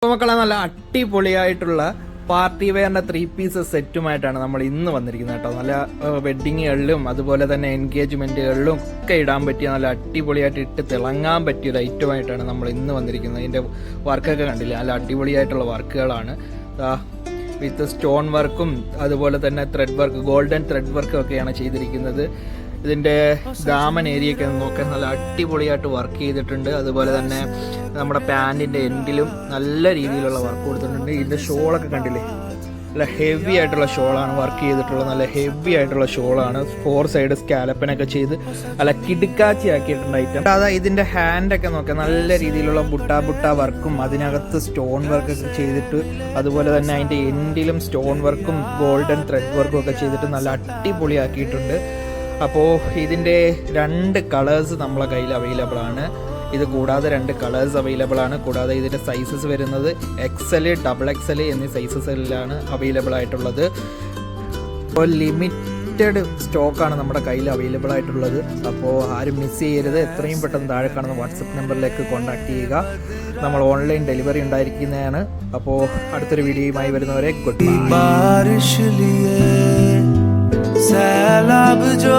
മക്കളെ നല്ല അടിപൊളിയായിട്ടുള്ള പാർട്ടി വെയറിന്റെ 3 പീസ് സെറ്റുമായിട്ടാണ് നമ്മൾ ഇന്ന് വന്നിരിക്കുന്നത് കേട്ടോ. നല്ല വെഡ്ഡിങ്ങുകളിലും അതുപോലെ തന്നെ എൻഗേജ്മെന്റുകളിലും ഒക്കെ ഇടാൻ പറ്റിയ നല്ല അടിപൊളിയായിട്ട് ഇട്ട് തിളങ്ങാൻ പറ്റിയ ഒരു ഐറ്റമായിട്ടാണ് നമ്മൾ ഇന്ന് വന്നിരിക്കുന്നത്. ഇതിന്റെ വർക്കൊക്കെ കണ്ടില്ല, നല്ല അടിപൊളിയായിട്ടുള്ള വർക്കുകളാണ്. വിത്ത് സ്റ്റോൺ വർക്കും അതുപോലെ തന്നെ ത്രെഡ് വർക്ക്, ഗോൾഡൻ ത്രെഡ് വർക്കും ഒക്കെയാണ് ചെയ്തിരിക്കുന്നത്. ഇതിൻ്റെ ദാമൻ ഏരിയയൊക്കെ നോക്കാൻ നല്ല അടിപൊളിയായിട്ട് വർക്ക് ചെയ്തിട്ടുണ്ട്. അതുപോലെ തന്നെ നമ്മുടെ പാൻറ്റിൻ്റെ എൻഡിലും നല്ല രീതിയിലുള്ള വർക്ക് കൊടുത്തിട്ടുണ്ട്. ഇതിൻ്റെ ഷോളൊക്കെ കണ്ടില്ലേ, നല്ല ഹെവി ആയിട്ടുള്ള ഷോളാണ് വർക്ക് ചെയ്തിട്ടുള്ളത്. നല്ല ഹെവി ആയിട്ടുള്ള ഷോളാണ്. 4 സൈഡ് സ്കാലപ്പനൊക്കെ ചെയ്ത് നല്ല കിടുക്കാച്ചി ആക്കിയിട്ടുണ്ട് ഐറ്റം. അതായത് ഇതിൻ്റെ ഹാൻഡൊക്കെ നോക്കാം, നല്ല രീതിയിലുള്ള ബുട്ട വർക്കും അതിനകത്ത് സ്റ്റോൺ വർക്കൊക്കെ ചെയ്തിട്ട് അതുപോലെ തന്നെ അതിൻ്റെ എൻഡിലും സ്റ്റോൺ വർക്കും ഗോൾഡൻ ത്രെഡ് വർക്കും ഒക്കെ ചെയ്തിട്ട് നല്ല അടിപൊളിയാക്കിയിട്ടുണ്ട്. അപ്പോൾ ഇതിൻ്റെ 2 കളേഴ്സ് നമ്മളെ കയ്യിൽ അവൈലബിൾ ആണ്. ഇത് കൂടാതെ 2 കളേഴ്സ് അവൈലബിൾ ആണ്. കൂടാതെ ഇതിൻ്റെ സൈസസ് വരുന്നത് XL, XXL എന്നീ സൈസസിലാണ് അവൈലബിൾ ആയിട്ടുള്ളത്. അപ്പോൾ ലിമിറ്റഡ് സ്റ്റോക്കാണ് നമ്മുടെ കയ്യിൽ അവൈലബിൾ ആയിട്ടുള്ളത്. അപ്പോൾ ആരും മിസ് ചെയ്യരുത്. എത്രയും പെട്ടെന്ന് താഴെ കാണുന്ന വാട്സപ്പ് നമ്പറിലേക്ക് കോൺടാക്ട് ചെയ്യുക. നമ്മൾ ഓൺലൈൻ ഡെലിവറി ഉണ്ടായിരിക്കുന്നതാണ്. അപ്പോൾ അടുത്തൊരു വീഡിയോയുമായി വരുന്നവരെ ഗുഡ് ബൈ. सैलाब जो